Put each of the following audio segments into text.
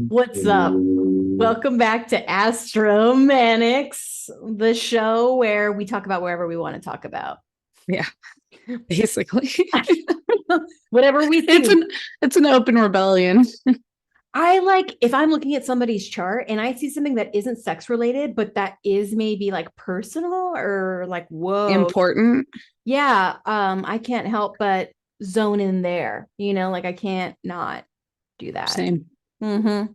What's up? Welcome back to Astromanics, the show where we talk about wherever we want to talk about. Yeah, basically. Whatever we It's see. an open rebellion. I like if I'm looking at somebody's chart and I see something that isn't sex related, but that is maybe like personal or like, whoa. Important. Yeah, I can't help but zone in there, like I can't not do that. Same. Mm-hmm.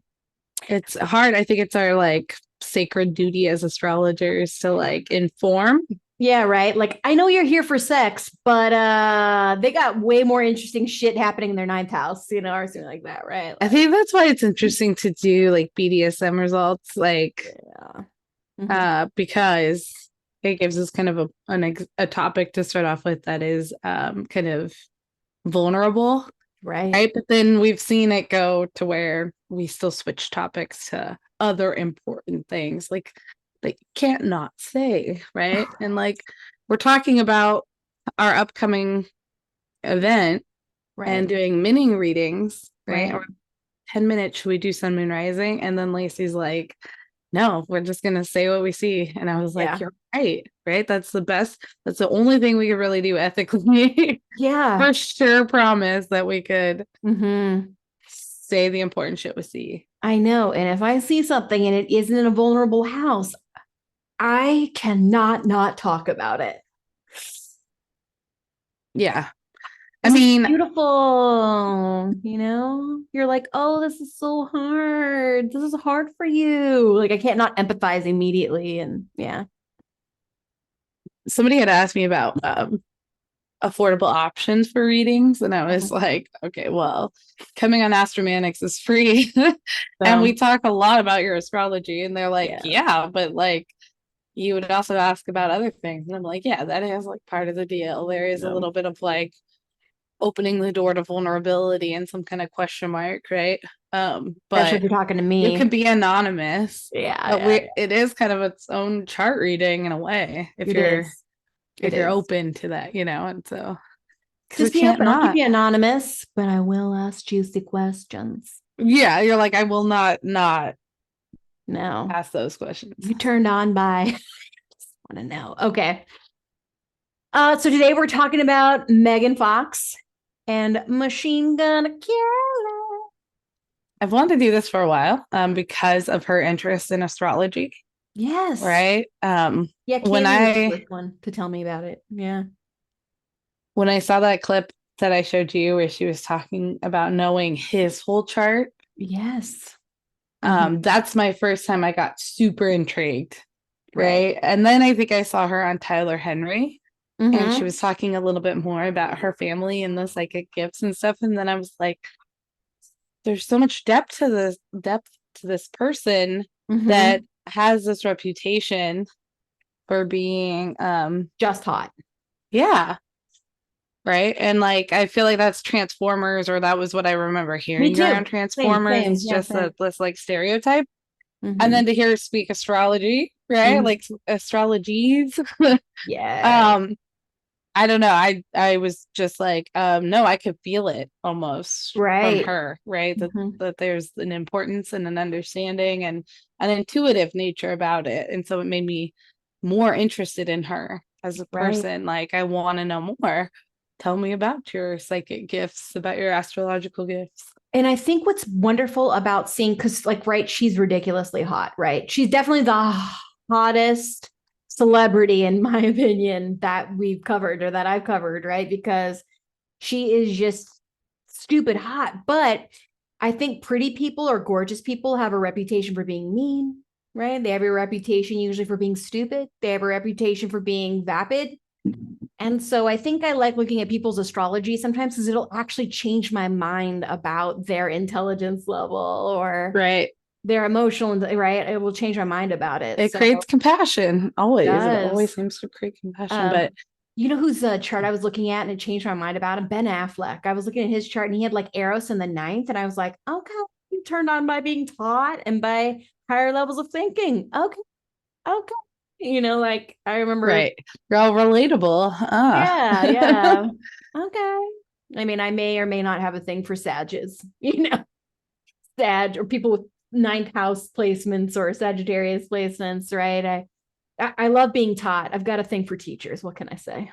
It's hard. I think it's our like sacred duty as astrologers to like inform. Yeah, right. Like I know you're here for sex, but they got way more interesting shit happening in their ninth house, or something like that, right? I Like, think that's why it's interesting to do like BDSM results, like yeah. Mm-hmm. because it gives us kind of a topic to start off with that is kind of vulnerable, Right. right? But then we've seen it go to where we still switch topics to other important things, like that you can't not say, right? And like we're talking about our upcoming event Right. and doing mini readings, right? Right. Or 10 minutes, should we do Sun Moon Rising? And then Lacey's like, no, we're just gonna say what we see. And I was like, Yeah. you're right, right? That's the best, that's the only thing we could really do ethically. Yeah. For sure promise that we could Mm-hmm. say the important shit we see. I know. And if I see something and it isn't in a vulnerable house, I cannot not talk about it. Yeah. I Because it's mean, beautiful, You're like, oh, this is so hard. This is hard for you. Like, I can't not empathize immediately. And yeah. somebody had asked me about affordable options for readings, and I was Mhm. like, okay, well, coming on Astromanics is free. And we So, talk a lot about your astrology, and they're like, yeah. yeah, but like you would also ask about other things. And I'm like, yeah, that is like part of the deal. There is a No. little bit of like opening the door to vulnerability and some kind of question mark, right? Especially But if you're talking to you can me. be anonymous, Yeah, but yeah, it is kind of its own chart reading in a way if it is. It you're is. open to that, and so because we Just be can't open. I'll keep not. you anonymous, but I will ask juicy questions. Yeah, you're like, I will not No. ask those questions. You turned on by just want to know. Okay. So today we're talking about Megan Fox and Machine Gun Kelly. I've wanted to do this for a while, because of her interest in astrology, Yes. right? Yeah, When Kaylee was the I first one to tell me about it. Yeah. when I saw that clip that I showed you where she was talking about knowing his whole chart, Yes. Hmm. that's my first time I got super intrigued, Right. right? And then I think I saw her on Tyler Henry, and she Hmm. was talking a little bit more about her family and the psychic gifts and stuff. And then I was like, there's so much depth to this person that Hmm. has this reputation for being Just hot. yeah, right. And like I feel like that's Transformers, or that was what I remember Me hearing around too. Same, Transformers. same. It's Yeah, just same. this like stereotype. And Hmm. then to hear her speak astrology, right? Hmm. Like astrologies. Yes. um I don't know. I was just like, no, I could feel it almost from Right. her, right? Hmm. That there's an importance and an understanding and an intuitive nature about it. And so it made me more interested in her as a Right. person. Like, I want to know more. Tell me about your psychic gifts, about your astrological gifts. And I think what's wonderful about seeing, because, like, right, she's ridiculously hot, right? She's definitely the hottest celebrity, in my opinion, that we've covered or that I've covered, right? Because she is just stupid hot. But I think pretty people or gorgeous people have a reputation for being mean, right? They have a reputation usually for being stupid, they have a reputation for being vapid. And so I think I like looking at people's astrology sometimes because it'll actually change my mind about their intelligence level or Right. their emotional, right? It will change my mind about it. It So creates compassion. it Always. It does. always seems to create compassion. Um, But you know whose chart I was looking at and it changed my mind about him? Ben Affleck. I was looking at his chart and he had like Eros in the ninth, and I was like, okay, you turned on by being taught and by higher levels of thinking. Okay, okay. Like I remember, right. You're all relatable. Ah. yeah, yeah. Okay. I mean, I may or may not have a thing for Sages, Sag or people with ninth house placements or Sagittarius placements, right? I love being taught. I've got a thing for teachers. What can I say?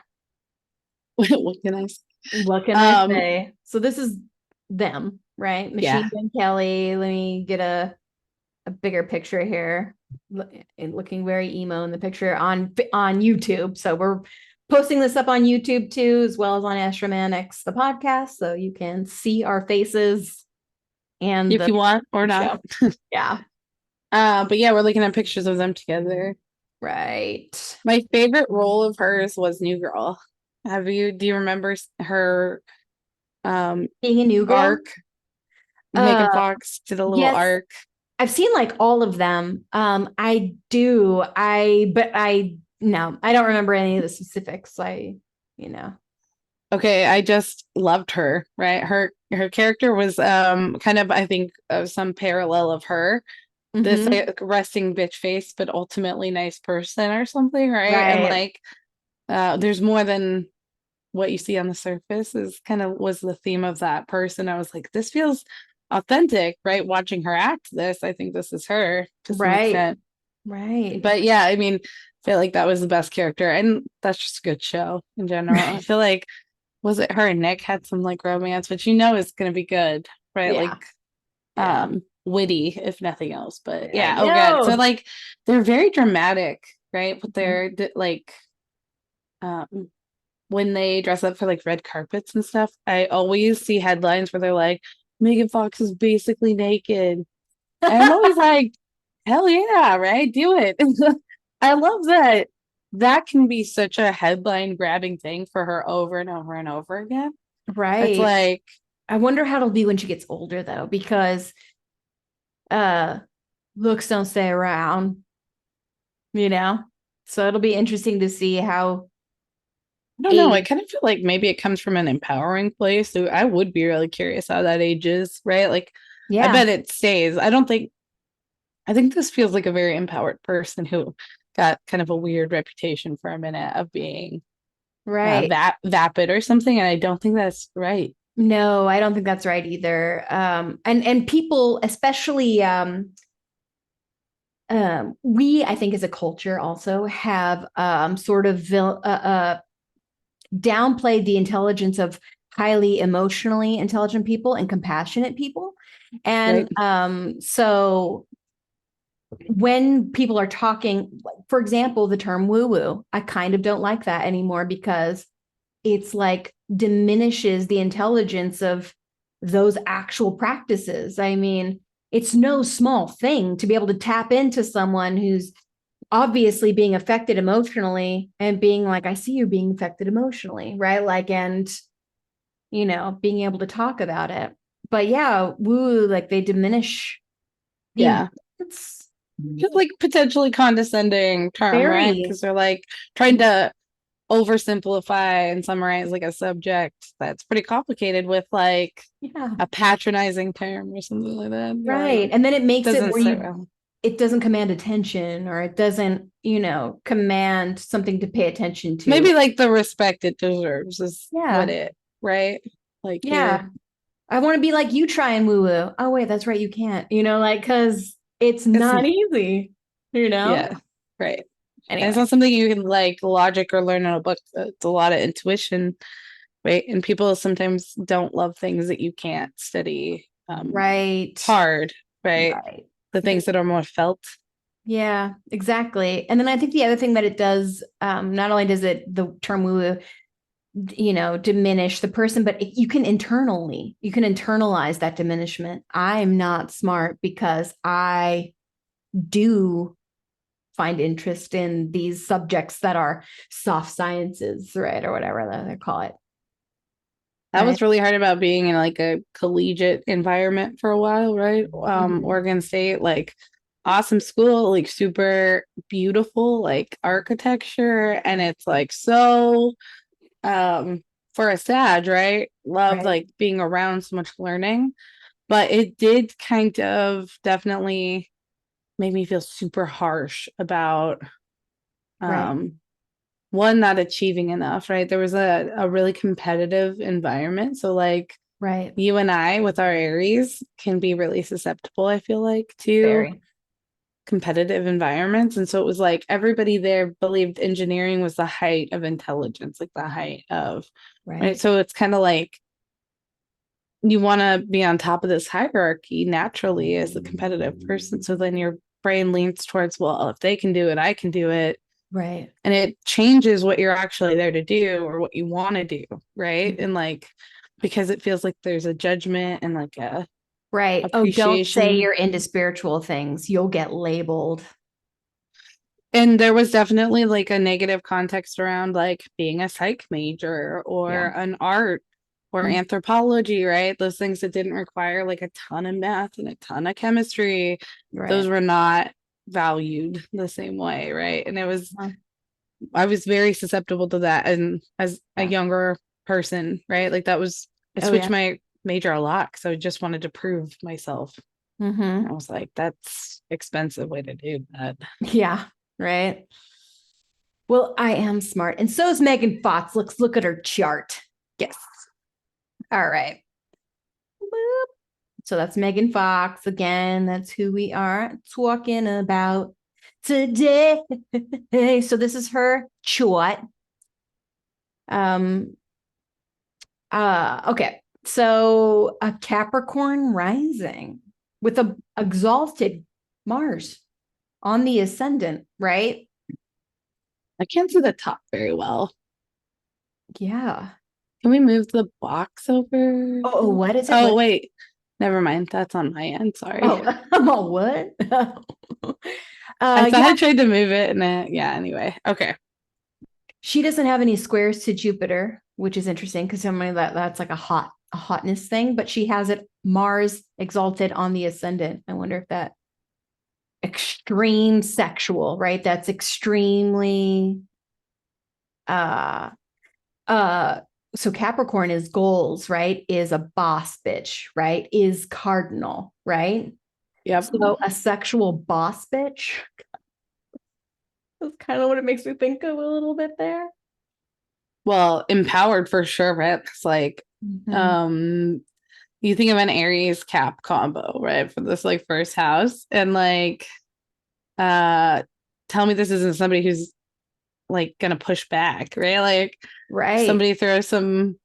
What can I say? What can I say? So this is them, right? Yeah. Machine Gun Kelly. Let me get a bigger picture here. Looking very emo in the picture on YouTube. So we're posting this up on YouTube too, as well as on Astromanics, the podcast, so you can see our faces and If the you want or show. not. Yeah, But yeah, we're looking at pictures of them together. right. My favorite role of hers was New Girl. Do you remember her Being a new girl. arc? Uh, Megan Fox did a little yes, arc. I've seen like all of them. I do. But I no, I don't remember any of the specifics. You know. Okay, I just loved her, right? Her character was kind of, I think, of some parallel of her. This Mm-hmm. like resting bitch face, but ultimately nice person or something, right? And Right. like there's more than what you see on the surface is kind of was the theme of that person. I was like, this feels authentic, right? Watching her act this, I think this is her to some Right. extent. Right. But yeah, I mean, I feel like that was the best character, and that's just a good show in general. I Right. feel like was it her and Nick had some like romance, which you know is gonna be good, right? Yeah. Like Yeah. witty, if nothing else. But I yeah, oh god. So know. like they're very dramatic, right? But Mhm. they're like um when they dress up for like red carpets and stuff, I always see headlines where they're like, Megan Fox is basically naked. And I'm always like, hell yeah, right? Do it. I love that. That can be such a headline grabbing thing for her over and over and over again. It's Right. like, I wonder how it'll be when she gets older though, because uh looks don't stay around, you know? So it'll be interesting to see how I don't know. I age. kind of feel like maybe it comes from an empowering place. So I would be really curious how that ages, right? Like, I Yeah. bet it stays. I think this feels like a very empowered person who got kind of a weird reputation for a minute of being Right. vapid or something. And I don't think that's right. No, I don't think that's right either. And people, especially we, I think, as a culture, also have sort of downplayed the intelligence of highly emotionally intelligent people and compassionate people. Right. And so when people are talking, for example, the term woo woo, I kind of don't like that anymore because it's like diminishes the intelligence of those actual practices. I mean, it's no small thing to be able to tap into someone who's obviously being affected emotionally and being like, I see you're being affected emotionally, right? Like, and, being able to talk about it. But yeah, woo, like they diminish the Yeah. importance. Just like potentially condescending term, right? Very, Because they're like trying to oversimplify and summarize like a subject that's pretty complicated with like yeah, a patronizing term or something like that. You're like, right. And then it makes it doesn't where sit well. it doesn't command attention or it doesn't, command something to pay attention to. Maybe like the respect it deserves is what Yeah. it, right? Like here. Yeah. I want to be like you try and woo woo. Oh, wait, that's right. You can't, like, because it's It's not easy, you know? yeah, right. And it's Anyway. not something you can like logic or learn in a book. It's a lot of intuition, right? And people sometimes don't love things that you can't study Right. hard, right? Right. The things that are more felt. Yeah, exactly. And then I think the other thing that it does, not only does it the term woo woo, diminish the person, but you can internalize that diminishment. I'm not smart because I do find interest in these subjects that are soft sciences, right? Or whatever they call it. That Right. was really hard about being in like a collegiate environment for a while, right? Mhm. Oregon State, like awesome school, like super beautiful, like architecture, and it's like so for a Sag, right? Love Right. like being around so much learning, but it did kind of definitely make me feel super harsh about Right. um one, not achieving enough, right? There was a really competitive environment. So like Right. you and I with our Aries can be really susceptible, I feel like, to Very. competitive environments. And so it was like everybody there believed engineering was the height of intelligence, like the height of, right? Right. So it's kind of like you want to be on top of this hierarchy naturally as a competitive person. So then your brain leans towards, well, if they can do it, I can do it. Right. And it changes what you're actually there to do or what you want to do. Right. And like, because it feels like there's a judgment and like a Right. Oh, don't say appreciation. you're into spiritual things. You'll get labeled. And there was definitely like a negative context around like being a psych major or Yeah. an art or Mm. anthropology, right? Those things that didn't require like a ton of math and a ton of chemistry, those Right. were not valued the same way, right? And it was, Uh, I was very susceptible to that. And as a Yeah. younger person, right? Like that was, I Oh, switched yeah. my major a lot because I just wanted to prove myself. Mm-hmm. I was like, that's expensive way to do that. Yeah. Right. Well, I am smart. And so is Megan Fox. Let's look at her chart. Yes. All right. Boop. So that's Megan Fox again. That's who we are talking about today. So this is her chart. Um, okay. So a Capricorn rising with a exalted Mars on the ascendant, right? I can't see the top very well. Yeah. Can we move the box over? Oh, what is it? Oh, What? wait. Never mind. That's on my end. Sorry. Oh, I'm all what? I thought Yeah, I tried to move it and yeah, anyway. Okay. she doesn't have any squares to Jupiter, which is interesting because somebody that's like a hotness thing, but she has it Mars exalted on the ascendant. I wonder if that extreme sexual, right? That's extremely uh uh so Capricorn is goals, right? Is a boss bitch, right? Is cardinal, right? Yep. So a sexual boss bitch. That's kind of what it makes me think of a little bit there. Well, empowered for sure, right? It's like, Mhm. um, you think of an Aries Cap combo, right? For this like first house. And like, uh, tell me this isn't somebody who's like gonna push back, right? Like Right. somebody throws something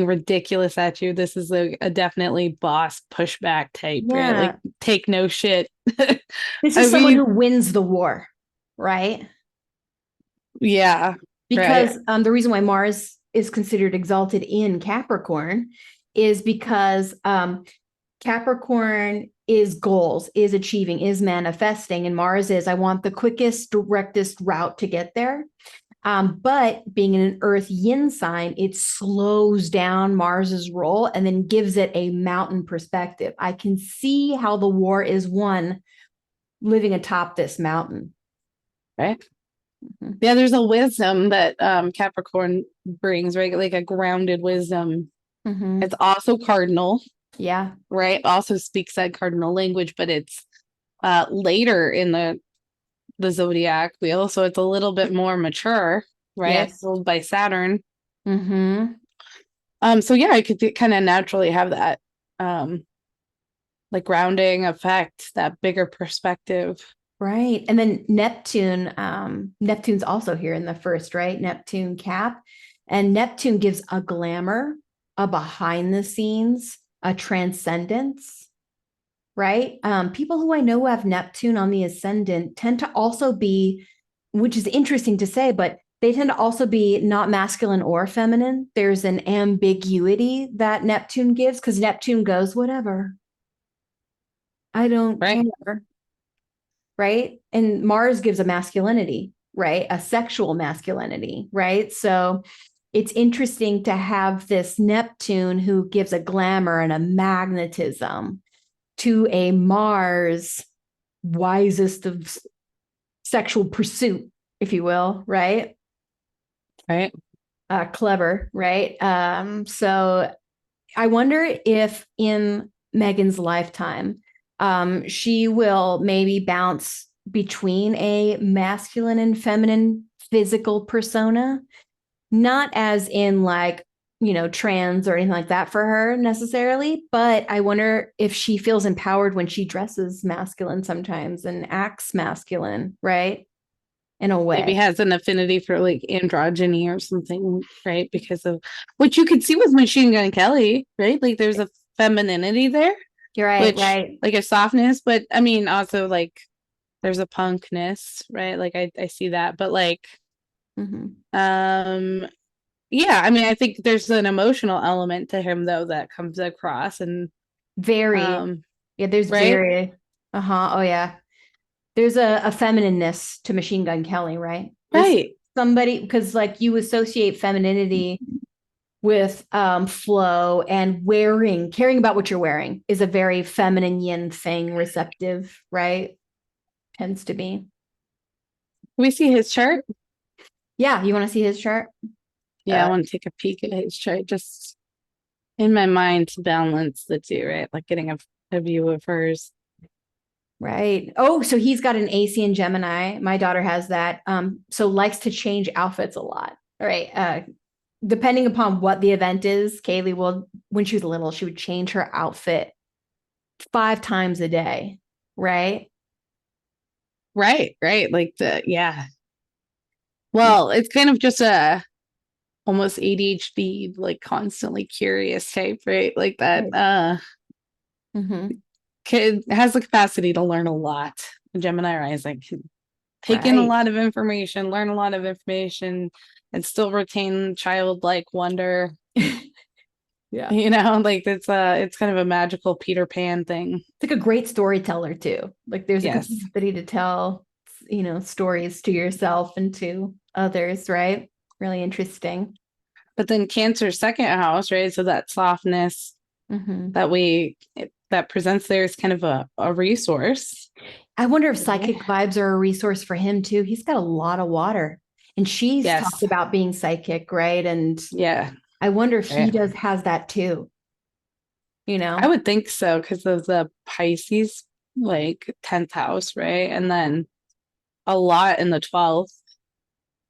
ridiculous at you. This is a definitely boss pushback type, right? Like Yeah. take no shit. This I is someone mean, who wins the war, right? yeah, right, Because the reason why Mars is considered exalted in Capricorn is because Capricorn is goals, is achieving, is manifesting, and Mars is I want the quickest, directest route to get there. But being in an Earth yin sign, it slows down Mars's role and then gives it a mountain perspective. I can see how the war is won living atop this mountain. right. Mhm. Yeah, there's a wisdom that Capricorn brings, right? Like a grounded wisdom. It's Mhm. also cardinal, Yeah. right? Also speaks that cardinal language, but it's later in the zodiac wheel, so it's a little bit more mature, right? Yes. Ruled by Saturn. Hmm. So yeah, I could kind of naturally have that um like grounding effect, that bigger perspective. Right. And then Neptune, Neptune's also here in the first, right? Neptune cap. And Neptune gives a glamour, a behind the scenes, a transcendence, right? People who I know who have Neptune on the ascendant tend to also be, which is interesting to say, but they tend to also be not masculine or feminine. There's an ambiguity that Neptune gives because Neptune goes, whatever. I don't Right. care, right? And Mars gives a masculinity, right? A sexual masculinity, right? So it's interesting to have this Neptune who gives a glamour and a magnetism to a Mars wisest of sexual pursuit, if you will, right? Right. Clever, right? So I wonder if in Megan's lifetime, she will maybe bounce between a masculine and feminine physical persona, not as in like, trans or anything like that for her necessarily, but I wonder if she feels empowered when she dresses masculine sometimes and acts masculine, right? In a Maybe way. has an affinity for like androgyny or something, right? Because of what you could see with Machine Gun Kelly, right? Like there's a femininity there, You're right, which right. like a softness, but I mean also like there's a punkness, right? Like I see that, but like Mm-hmm. um yeah, I mean I think there's an emotional element to him though that comes across and Very. um Yeah, there's right? very. Uh-huh. Oh yeah. There's a feminineness to Machine Gun Kelly, right? There's Right. somebody because like you associate femininity with flow and wearing, caring about what you're wearing is a very feminine yin thing, receptive, right? Tends to be. Can we see his chart? Yeah, you want to see his chart? Yeah, I want to take a peek at his chart just in my mind to balance the two, right? Like getting a view of hers. Right. Oh, so he's got an AC in Gemini. My daughter has that. So likes to change outfits a lot. All right. Depending upon what the event is, Kaylee will, when she was little, she would change her outfit 5 times a day. Right. Right, right. Like the yeah. Well, it's kind of just a almost ADHD, like constantly curious type, right? Like that Right. Mm-hmm. kid has the capacity to learn a lot. Gemini rising can take in a Right. lot of information, learn a lot of information, and still retain childlike wonder. Yeah. Like it's kind of a magical Peter Pan thing. It's like a great storyteller too. Like there's a Yes. capacity to tell, stories to yourself and to others, right? Really interesting. But then Cancer's second house, right? So that softness Mm-hmm. that presents there is kind of a resource. I wonder if Right? psychic vibes are a resource for him too. He's got a lot of water. And she's talked Yes. about being psychic, right? And Yeah. I wonder if he Right. does has that too, you I know? would think so because of the Pisces, like 10th house, right? And then a lot in the 12th,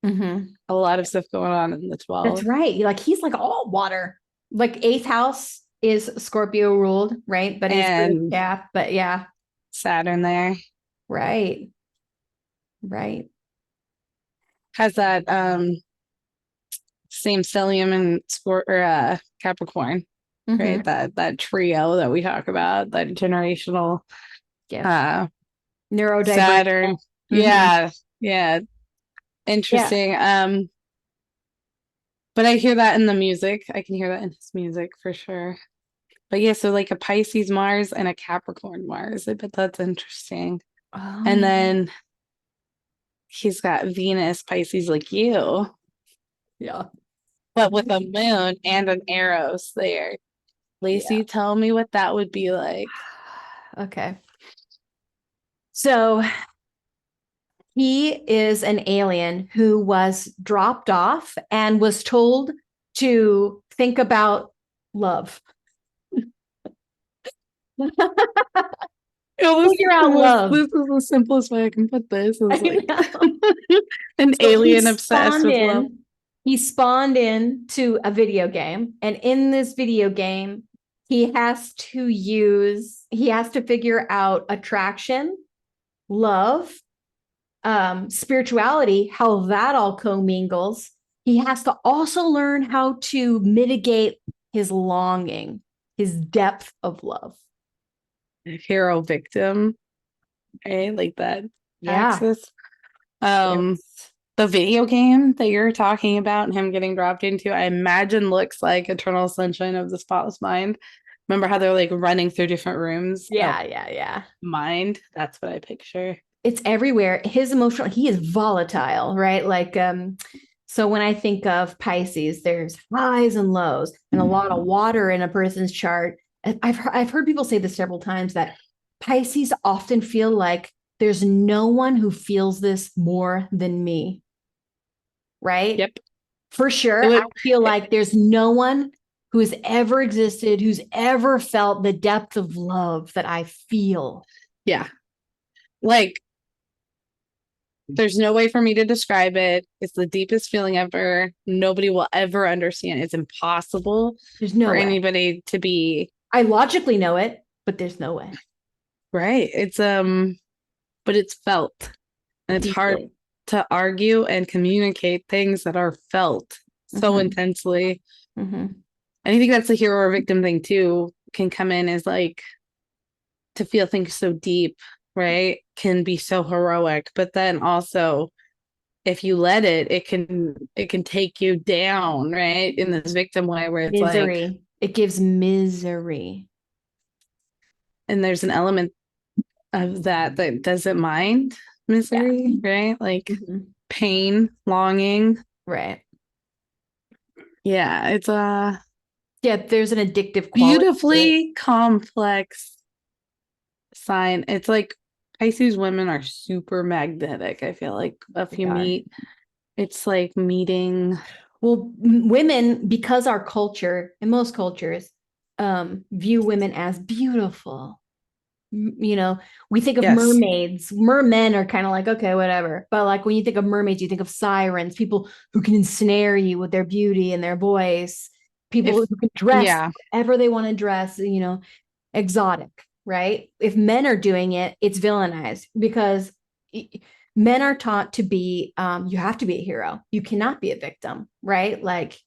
Mm-hmm. a lot of stuff going on in the That's 12th. right. Like he's like all water. Like eighth house is Scorpio ruled, right? But he's really And Cap. But yeah, Saturn there right. Right. has that same stellium and Capricorn, right? Mm-hmm. That trio that we talk about, that generational Yeah. uh Neurodivergent. Saturn. Mm-hmm. Yeah, yeah. Yeah. Interesting. But I hear that in the music. I can hear that in his music for sure. But yeah, so like a Pisces Mars and a Capricorn Mars. I bet that's interesting. Oh And yeah. then he's got Venus, Pisces like you, Yeah. but with a moon and an Eros there. Yeah. Lacey, tell me what that would be like. Okay. So he is an alien who was dropped off and was told to think about love. Figure out love. This is the simplest way I can put this is I like know. an So alien obsessed with love. he spawned in to a video game. And in this video game, he has to figure out attraction, love, spirituality, how that all commingles. He has to also learn how to mitigate his longing, his depth of love. Hero victim, right? Like that Yeah. axis. Um, It's, the video game that you're talking about and him getting dropped into, I imagine looks like Eternal Sunshine of the Spotless Mind. Remember how they're like running through different rooms of yeah. mind? That's what I picture. It's everywhere. His emotional, he is volatile, right? Like, so when I think of Pisces, there's highs and lows and a lot of water in a person's chart. I've heard people say this several times that Pisces often feel like there's no one who feels this more than me, right? Yep. For sure. It I would, feel it- like there's no one who has ever existed, who's ever felt the depth of love that I feel. yeah. Like There's no way for me to describe it. It's the deepest feeling ever. Nobody will ever understand. It's impossible There's no for way. anybody to be I logically know it, but there's no way. right. It's but it's felt. And it's hard Deeply. to argue and communicate things that are felt so Hmm. intensely. Hmm. And I think that's the hero or victim thing too, can come in as like to feel things so deep, right? Can be so heroic, but then also if you let it, it can take you down, right? In this victim way where it's like, Misery. It gives misery. and there's an element of that doesn't mind Yeah. misery, right? Like Hmm. pain, longing. Right. Yeah, it's a Yeah, there's an addictive quality to it. beautifully complex sign. It's like Pisces women are super magnetic. I feel like if They you are. meet, it's like meeting. Well, women, because our culture, in most cultures, view women as beautiful. You know, we think of Yes. mermaids. Mermen are kind of like, okay, whatever. But like when you think of mermaids, you think of sirens, people who can ensnare you with their beauty and their voice, people If who can dress yeah, whatever they want to dress, exotic, right? If men are doing it, it's villainized because men are taught to be, you have to be a hero. You cannot be a victim, right? Like,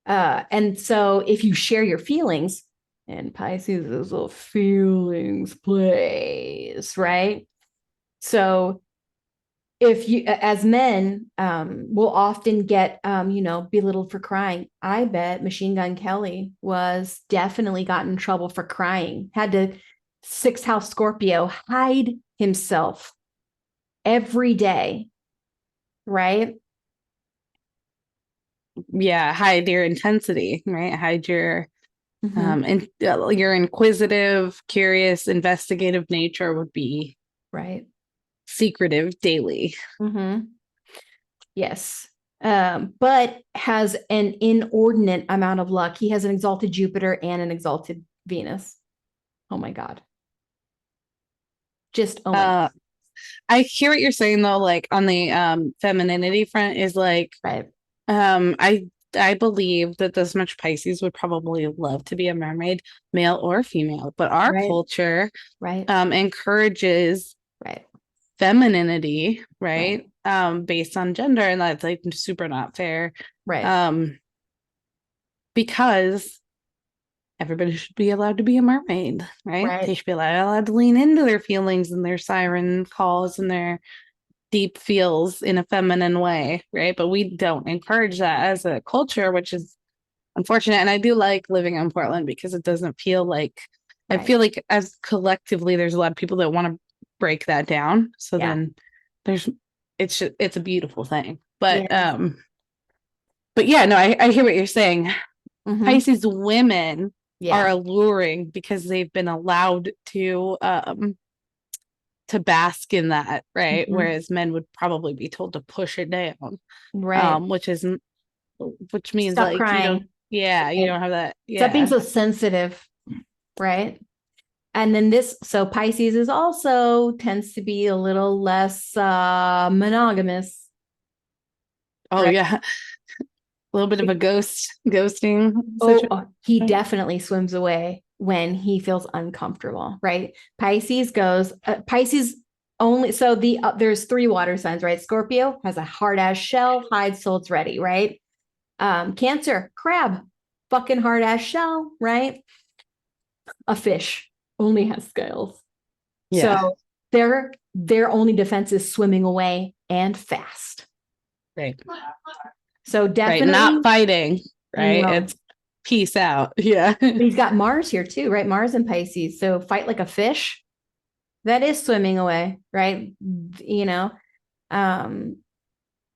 and so if you share your feelings, and Pisces is a feelings place, right? So if you, as men, will often get, belittled for crying. I bet Machine Gun Kelly was definitely got in trouble for crying. Had to sixth house Scorpio hide himself every day, right? yeah, hide your intensity, right? Hide Mm-hmm. your inquisitive, curious, investigative nature would be Right. secretive daily. Mm-hmm. Yes. But has an inordinate amount of luck. He has an exalted Jupiter and an exalted Venus. Oh my God. Just, oh my God. Uh I hear what you're saying though, like on the femininity front is like Right. I believe that this much Pisces would probably love to be a mermaid, male or female, but our Right. culture Right. encourages Right. femininity, Right. right? Based on gender, and that's like super not fair. Right. Um, because everybody should be allowed to be a mermaid, right? Right. They should be allowed to lean into their feelings and their siren calls and their deep feels in a feminine way, right? But we don't encourage that as a culture, which is unfortunate. And I do like living in Portland because it doesn't feel like I Right. feel like as collectively there's a lot of people that want to break that down. So Yeah. then there's it's a beautiful thing. Yes. But yeah, no, I hear what you're saying. Mm-hmm. Pisces women are Yeah. alluring because they've been allowed to bask in that, right? Mm-hmm. Whereas men would probably be told to push it down, Right. which isn't, which means Stop like you don't, crying. yeah, you Right. don't have that, Stop being yeah. so sensitive. Right. And then so Pisces is also tends to be a little less monogamous, Oh right? yeah, a little bit of a ghosting Oh, situation. he definitely swims away when he feels uncomfortable, right? Pisces only, so there's three water signs, right? Scorpio has a hard ass shell, hides till it's ready, right? Cancer, crab, fucking hard ass shell, right? A fish only has scales. Yeah, So their only defense is swimming away and fast. right, So right. Not definitely fighting, right? no. It's peace out. Yeah. But he's got Mars here too, right? Mars and Pisces. So fight like a fish. That is swimming away, right? You know, um,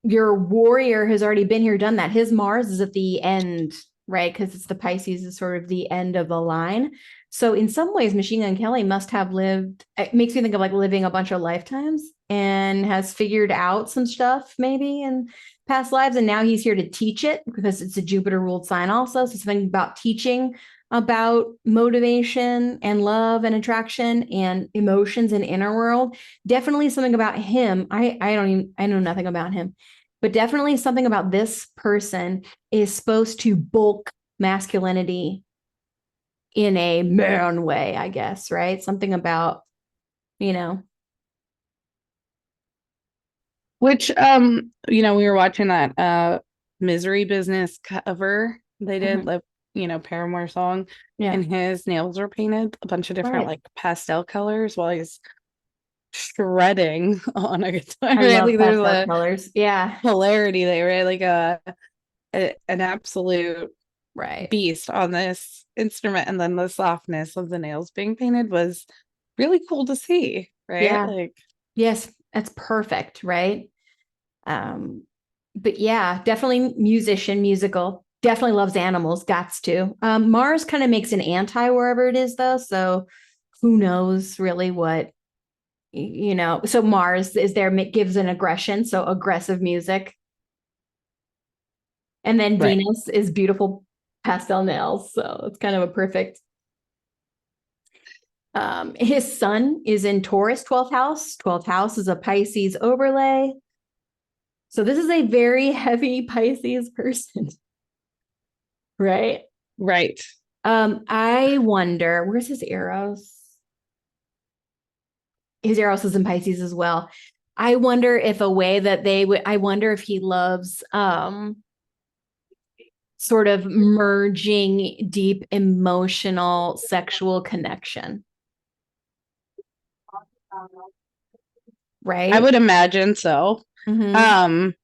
your warrior has already been here, done that. His Mars is at the end, right? Because it's the Pisces is sort of the end of the line. So in some ways, Machine Gun Kelly must have lived. It makes me think of like living a bunch of lifetimes and has figured out some stuff maybe in past lives, and now he's here to teach it because it's a Jupiter ruled sign also. So something about teaching about motivation and love and attraction and emotions and inner world. Definitely something about him. I know nothing about him, but definitely something about this person is supposed to bulk masculinity in a man way, I guess, right? Something about, you know, Which we were watching that Misery Business cover they did, mhm. like, Paramore song, Yeah, and his nails were painted a bunch of different right. like pastel colors while he's shredding on a guitar, I right? love Like there's pastel a colors. Yeah, polarity there, right? Like an absolute right. beast on this instrument, and then the softness of the nails being painted was really cool to see, right? Yeah. Like, Yes, that's perfect, right? Um, but yeah, definitely musician, musical. Definitely loves animals, gots to. Mars kind of makes an anti wherever it is, though. So who knows really what, So Mars is there, gives an aggression, so aggressive music. And then right, Venus is beautiful pastel nails. So it's kind of a perfect. His sun is in Taurus, 12th house. 12th house is a Pisces overlay. So this is a very heavy Pisces person, right? right. I wonder, where's his Eros? His Eros is in Pisces as well. I wonder if a way that they would, I wonder if he loves sort of merging deep emotional sexual connection, I right? would imagine so. Mm-hmm. Um,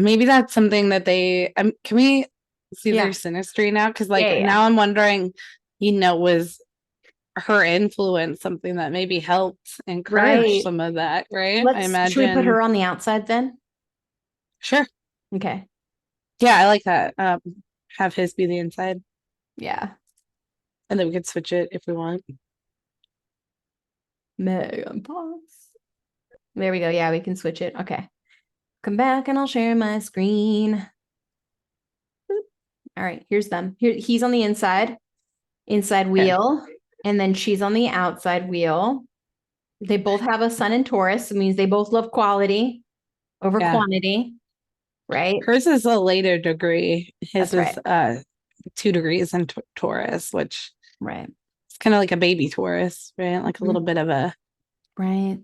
Maybe that's something that can we see their Yeah. synastry now? Because Yeah. like Yeah. now I'm wondering, was her influence something that maybe helped encourage Right. some of that, right? I Should we put imagine. her on the outside then? Sure. Okay. Yeah, I like that. Have his be the inside, Yeah. and then we could switch it if we want. Megan Fox. There we go. Yeah, we can switch it. Okay. Come back and I'll share my screen. All right, here's them. Here, he's on the inside Okay. wheel, and then she's on the outside wheel. They both have a sun in Taurus. It means they both love quality over Yeah. quantity, right? Hers is a later degree. His That's right. is 2 degrees in Taurus, which Right. is kind of like a baby Taurus, right? Like a little Mhm. bit of a Right.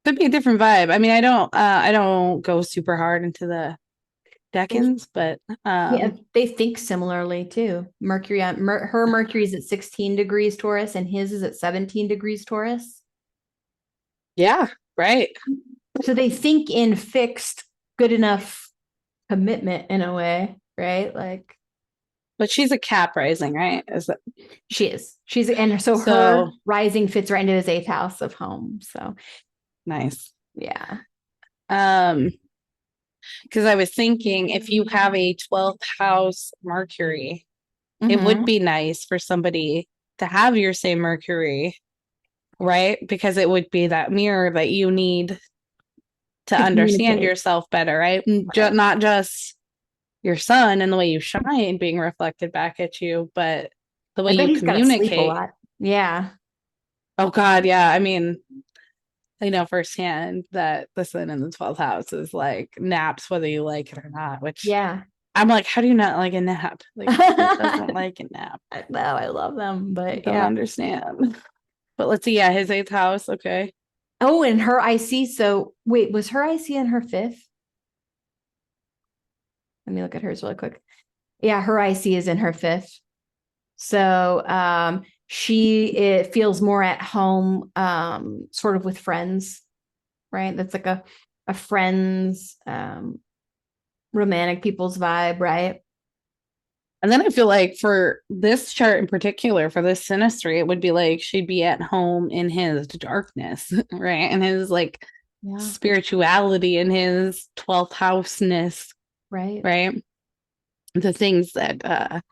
could be a different vibe. I mean, I don't go super hard into the They, decans, but yeah, they think similarly too. Mercury on her Mercury's at 16 degrees Taurus, and his is at 17 degrees Taurus. yeah, right. So they think in fixed, good enough commitment in a way, right? Like But she's a Cap rising, right? Is that she is. She's and so her so rising fits right into his eighth house of home. So nice? yeah. Um, because I was thinking if you have a 12th house Mercury, it would Mm-hmm. be nice for somebody to have your same Mercury, right? Because it would be that mirror that you need to To understand communicate. yourself better, right? Right. Not just your sun and the way you shine being reflected back at you, but the way I bet you he's got to sleep a communicate. lot. Yeah. Oh God, yeah. I mean, I know firsthand that the sun in the 12th house is like naps whether you like it or not, which Yeah. I'm like, how do you not like a nap? Like, who doesn't I like a nap? know, I love them, I but don't yeah. understand. But let's see. Yeah, his eighth house. Okay. Oh, and her IC. So wait, was her IC in her fifth? Let me look at hers really quick. Yeah, her IC is in her fifth. So she it feels more at home, sort of with friends, right? That's like a friends, romantic people's vibe, right? And then I feel like for this chart in particular, for this synastry, it would be like she'd be at home in his darkness, right? And his like Yeah, spirituality and his 12th houseness, right. right? The things that are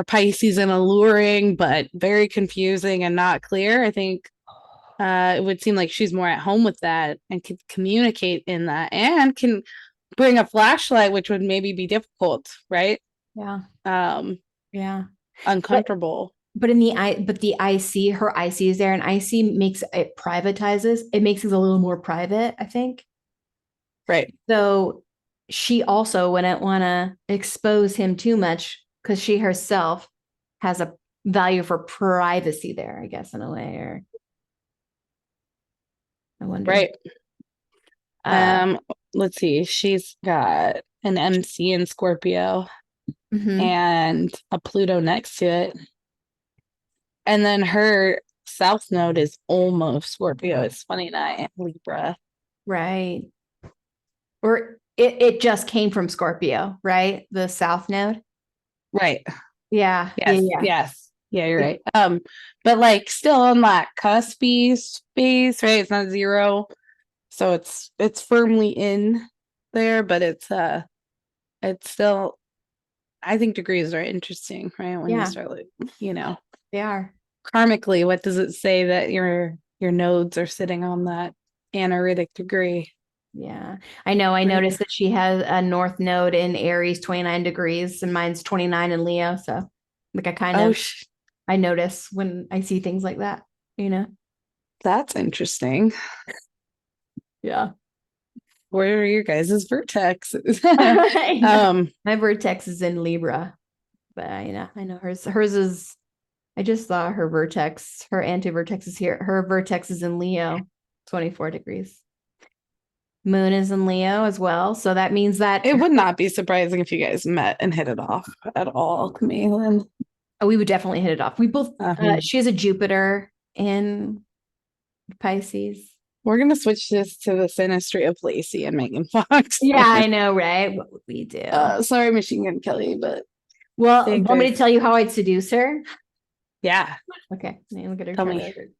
Pisces and alluring, but very confusing and not clear. I think it would seem like she's more at home with that and can communicate in that and can bring a flashlight, which would maybe be difficult, right? Yeah, Um, yeah. uncomfortable. But in the IC, her IC is there, and IC makes it privatizes. It makes it a little more private, I think. Right. So she also wouldn't want to expose him too much because she herself has a value for privacy there, I guess, in a way. Or I wonder. Right. Uh, Let's see. She's got an MC in Scorpio mhm. and a Pluto next to it. And then her south node is almost Scorpio. It's 29 Libra. Right. Or it just came from Scorpio, right? The South Node. Right. Yeah. Yes. Yeah. Yes. Yeah, you're right. But like still on that cuspy space, right? It's not zero. So it's firmly in there, but it's still, I think degrees are interesting, right? When you Yeah. start like, you know, They are. karmically, what does it say that your nodes are sitting on that anaritic degree? Yeah. I know. I Right. noticed that she has a North Node in Aries, 29 degrees, and mine's 29 in Leo. So, like, Oh, I notice when I see things like that, you know? that's interesting. Yeah. Where are your guys' vertexes? I know. um, My vertex is in Libra, but I know hers is, I just saw her vertex, her anti-vertex is here. Her vertex is in Leo, 24 degrees. Moon is in Leo as well. So that means that it would not be surprising if you guys met and hit it off at all, Camille. we would definitely hit it off. We both, Um, she has a Jupiter in Pisces. we're gonna switch this to the Synastry of Lacey and Megan Fox. Yeah, I know, right? What would we do? Sorry, Machine Gun Kelly, but Well, they want me agree. to tell you how I'd seduce her? Yeah, Okay, look at her tell chart me. record.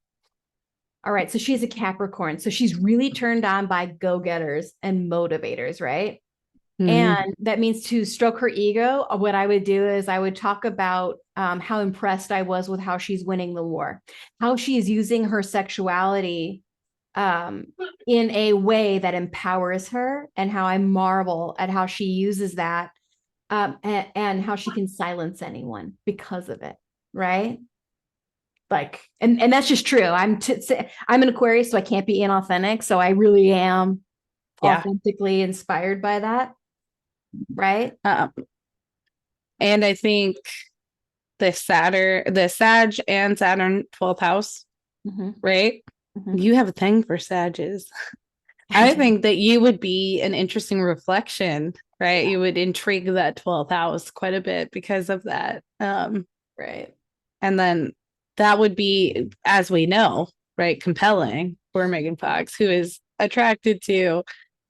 All right, so she's a Capricorn. So she's really turned on by go-getters and motivators, right? Mm, And that means to stroke her ego. What I would do is I would talk about how impressed I was with how she's winning the war, how she's using her sexuality um, in a way that empowers her, and how I marvel at how she uses that and how she can silence anyone because of it, right? Like, and that's just true. I'm an Aquarius, so I can't be inauthentic. So I really am yeah. authentically inspired by that, right? Um, and I think the Sag and Saturn 12th house, Mm-hmm. right? Mm-hmm. You have a thing for Sages. I I do. think that you would be an interesting reflection, right? You would intrigue that 12th house quite a bit because of that. Right. And then that would be, as we know, right, compelling for Megan Fox, who is attracted to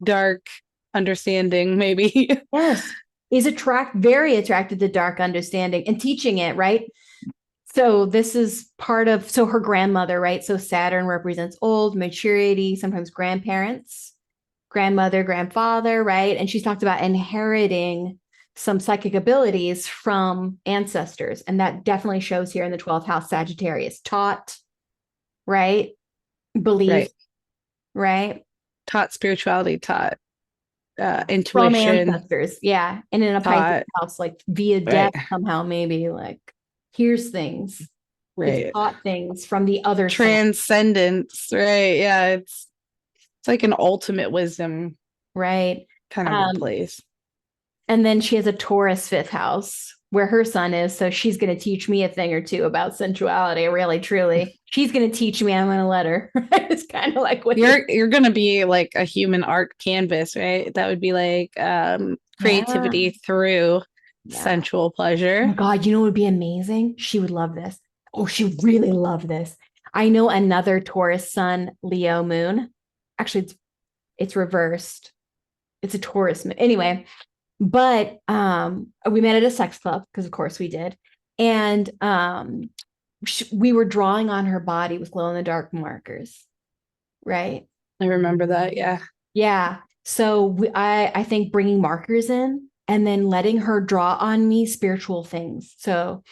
dark understanding, maybe. Yes. Is very attracted to dark understanding and teaching it, right? So this is part of so her grandmother, right? So Saturn represents old, maturity, sometimes grandparents, grandmother, grandfather, right? And she's talked about inheriting some psychic abilities from ancestors. And that definitely shows here in the 12th house Sagittarius. Taught, right? Belief, Right. right? Taught spirituality, taught From intuition, ancestors. Yeah. And in a Pisces taught, house, like via death, right, somehow, maybe like hears things, is right. taught things from the other side. Transcendence, right? Yeah, it's like an ultimate wisdom Right. kind of a Um, place. and then she has a Taurus fifth house where her sun is. So she's going to teach me a thing or two about sensuality, really, truly. She's going to teach me, I'm going to let her. It's kind of like what You're gonna be like a human art canvas, right? That would be like yeah. creativity through Yeah. sensual Oh pleasure. my God, you know what would be amazing? She would love this. Oh, she would really love this. I know another Taurus sun, Leo moon. Actually, it's reversed. It's a Taurus moon. Anyway, but we met at a sex club because of course we did. And we were drawing on her body with glow in the dark markers, right? I remember that. Yeah. Yeah. So I think bringing markers in and then letting her draw on me spiritual things. So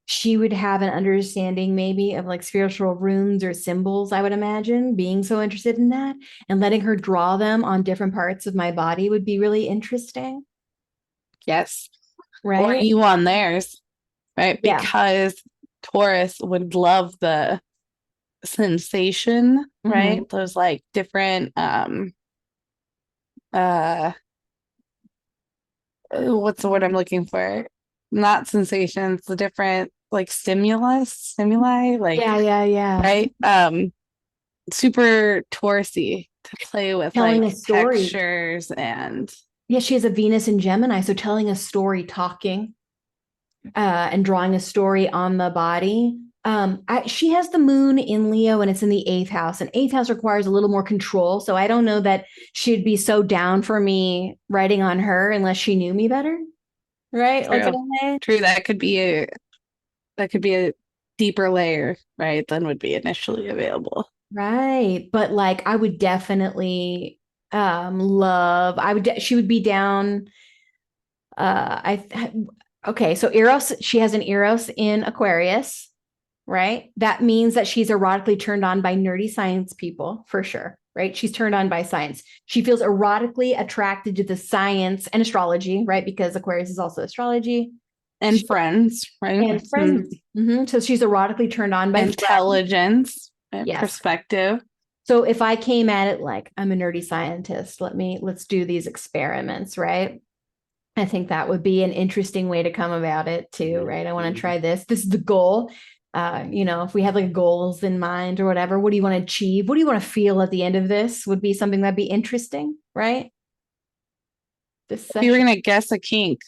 she would have an understanding maybe of like spiritual runes or symbols, I would imagine, being so interested in that and letting her draw them on different parts of my body would be really interesting, Yes. Or right? you on theirs. right? Yeah. Because Taurus would love the sensation, Mhm. right? Those like different uh what's the word I'm looking for? Not sensations, the different like stimuli, like Yeah, yeah, yeah. right? Super Taurusy to play with Telling a like story. textures and Yeah, she has a Venus in Gemini, so telling a story, talking, and drawing a story on the body. She has the moon in Leo and it's in the eighth house, and eighth house requires a little more control. So I don't know that she'd be so down for me writing on her unless she knew me better, right? Like in true. a way. True, that could be a deeper layer, right, than would be initially available. Right. But like I would definitely love she would be down I okay, so Eros, she has an Eros in Aquarius, right? That means that she's erotically turned on by nerdy science people for sure, right? She's turned on by science. She feels erotically attracted to the science and astrology, right? Because Aquarius is also astrology. And friends, right? And friends. So she's erotically turned on by friends. Intelligence, right? Yes. Perspective. So if I came at it like I'm a nerdy scientist, let's do these experiments, right? I think that would be an interesting way to come about it too, right? I want to try this. This is the goal. If we have like goals in mind or whatever, what do you want to achieve? What do you want to feel at the end of this? Would be something that'd be interesting, right? This If you were session. gonna guess a kink,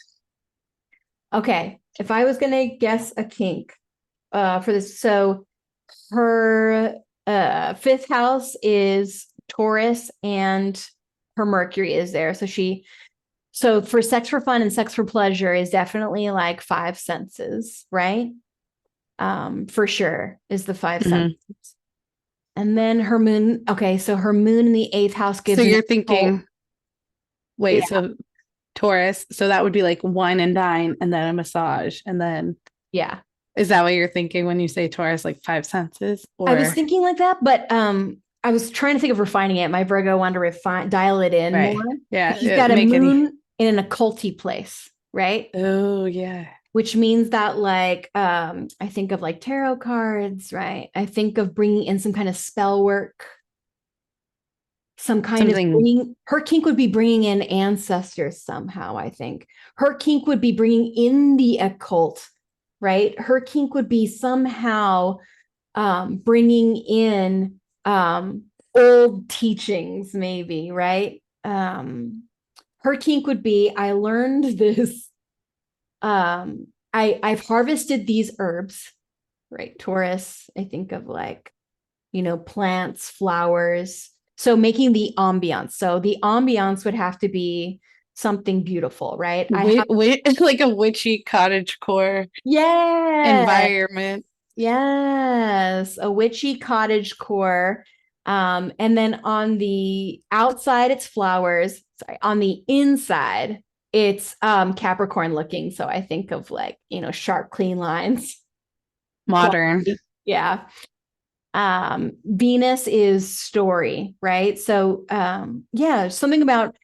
Okay. If I was gonna guess a kink for this, so her fifth house is Taurus and her Mercury is there. So for sex for fun and sex for pleasure is definitely like five senses, right? For sure is the five mm-hmm. senses. And then her moon, okay, so her moon in the eighth house So gives an you're thinking, yeah, wait, so Taurus, so that would be like wine and dine and then a massage. And then yeah. is that what you're thinking when you say Taurus, like five senses? I was Or thinking like that, but I was trying to think of refining it. My Virgo wanted to dial it in more right. because Yeah, she's got a make any moon in an occulty place, right? oh yeah. Which means that like I think of like tarot cards, right? I think of bringing in some kind of spell work, some kind of Something bringing, her kink would be bringing in ancestors somehow. I think her kink would be bringing in the occult, right? Her kink would be somehow bringing in old teachings, maybe, right? Her kink would be I learned this. I've harvested these herbs, right? Taurus, I think of like, plants, flowers. So making the ambiance. So the ambiance would have to be something beautiful, right? I have, like a witchy cottage core yeah, environment. yes, a witchy cottage core. And then on the outside, it's flowers. Sorry, on the inside, it's Capricorn looking. So I think of like, sharp, clean lines. Modern. Quality. Yeah. Venus is story, right? So yeah, something about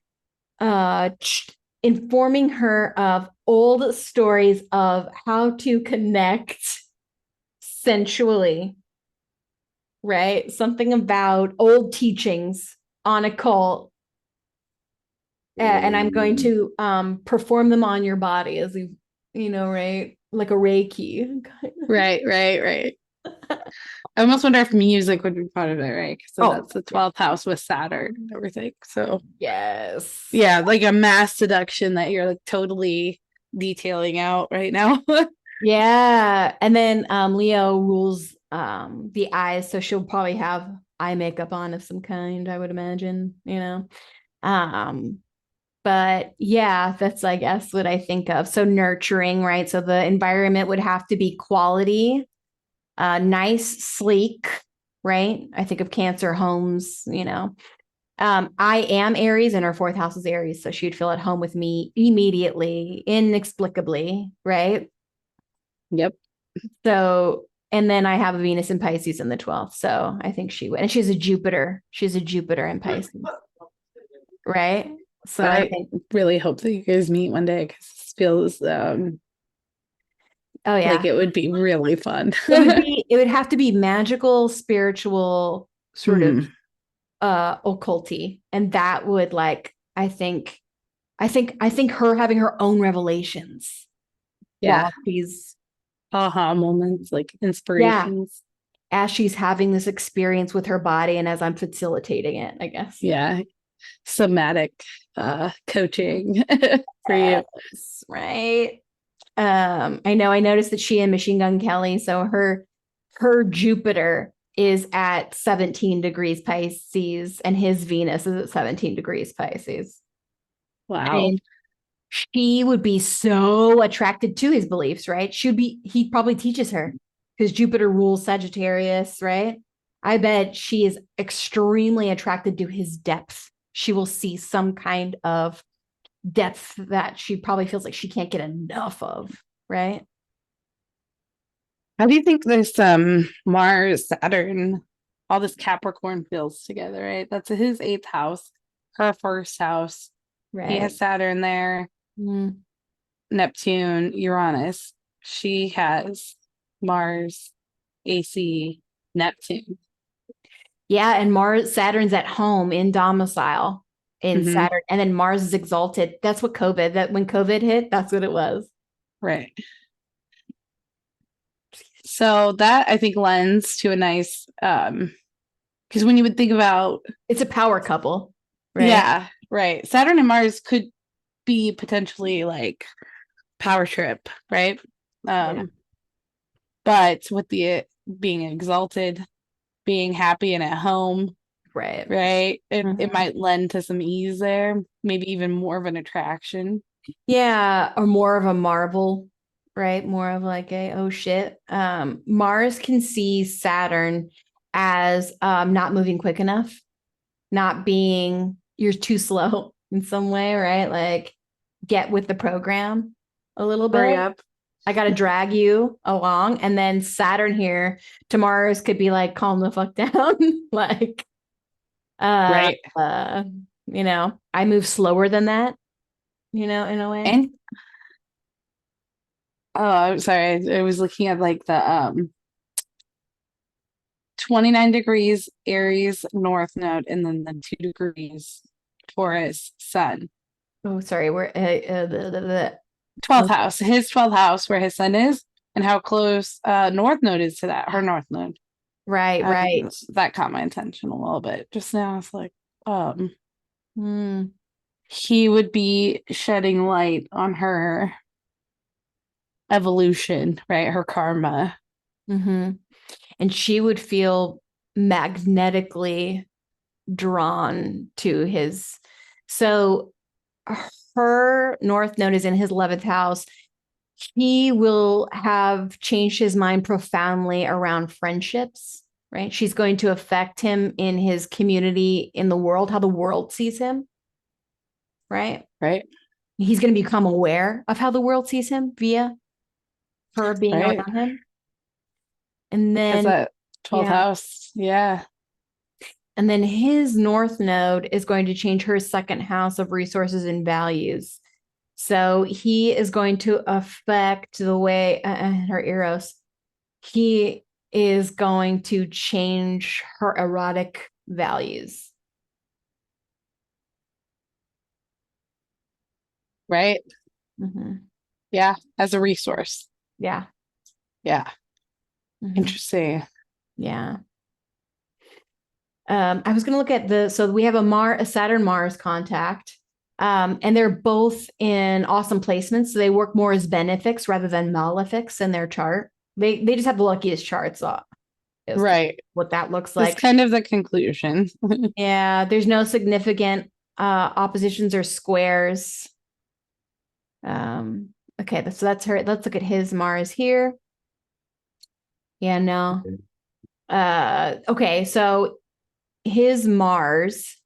informing her of old stories of how to connect sensually, right? Something about old teachings on a cult. And I'm going to perform them on your body as right? Like a Reiki. Right, right, right. I almost wonder if music would be part of it, right? So Oh, that's the yeah. 12th house with Saturn and everything. So Yes. yeah, like a mass seduction that you're like totally detailing out right now. Yeah. And then Leo rules the eyes, so she'll probably have eye makeup on of some kind, I would imagine. Um, but yeah, that's I guess what I think of. So nurturing, right? So the environment would have to be quality, nice, sleek, right? I think of Cancer homes. I am Aries and her fourth house is Aries, so she'd feel at home with me immediately, inexplicably, right? Yep. So, and then I have a Venus in Pisces in the 12th. So I think she would. And she's a Jupiter. She's a Jupiter in Pisces, right? So I I think, really hope that you guys meet one day because this feels Oh Like yeah. it would be really fun. It would have to be magical, spiritual, sort of Hmm. occulty. And that would like, I think her having her own revelations Yeah. while she's Aha moments, like yeah, inspirations. as she's having this experience with her body and as I'm facilitating it, I guess. Yeah. Somatic coaching for you. Yes, right. I know I noticed that she and Machine Gun Kelly, so her Jupiter is at 17 degrees Pisces and his Venus is at 17 degrees Pisces. Wow. And she would be so attracted to his beliefs, right? He probably teaches her because Jupiter rules Sagittarius, right? I bet she is extremely attracted to his depth. She will see some kind of depth that she probably feels like she can't get enough of, right? How do you think this Mars, Saturn, all this Capricorn feels together, right? That's his eighth house, her first house. He Right. has Saturn there, Mm. Neptune, Uranus. She has Mars, AC, Neptune. Yeah, and Saturn's at home in domicile in Hmm. Saturn, and then Mars is exalted. That's what that when COVID hit, that's what it was. Right. So that I think lends to a nice because when you would think about It's a power couple, right? yeah, right. Saturn and Mars could be potentially like power trip, right? Yeah. Um, but with the being exalted, being happy and at home, Right. right? It Mhm. might lend to some ease there, maybe even more of an attraction. Yeah, or more of a marvel, right? More of like a oh shit. Mars can see Saturn as not moving quick enough, not being you're too slow in some way, right? Like get with the program a little Hurry bit. up. I got to drag you along. And then Saturn here to Mars could be like, calm the fuck down. like, uh, Right. uh, I move slower than that, in a way. And oh, I'm sorry, I was looking at like the 29 degrees Aries North Node and then the 2 degrees Taurus Sun. Oh, sorry. We're 12th house, his 12th house where his sun is, and how close North Node is to that, her North Node. right, right. That caught my attention a little bit. Just now, it's like, Mm, he would be shedding light on her evolution, right? Her karma. hmm And she would feel magnetically drawn to his. So her North Node is in his 11th house. He will have changed his mind profoundly around friendships, right? She's going to affect him in his community, in the world, how the world sees him, right? Right, He's going to become aware of how the world sees him via her being right. around him. And Because then, that 12th yeah. house, yeah, And then his North Node is going to change her second house of resources and values. So he is going to affect the way her Eros, he is going to change her erotic values. right, Mm-hmm. yeah, as a resource. Yeah. Yeah, Mm-hmm. interesting. Yeah. I was going to look at so we have a Saturn Mars contact, and they're both in awesome placements. So they work more as benefics rather than malefics in their chart. They just have the luckiest charts, is Right. what that looks That's like. kind of the conclusion. Yeah, there's no significant oppositions or squares. Okay, so that's her. Let's look at his Mars here. Yeah, no. Okay, so his Mars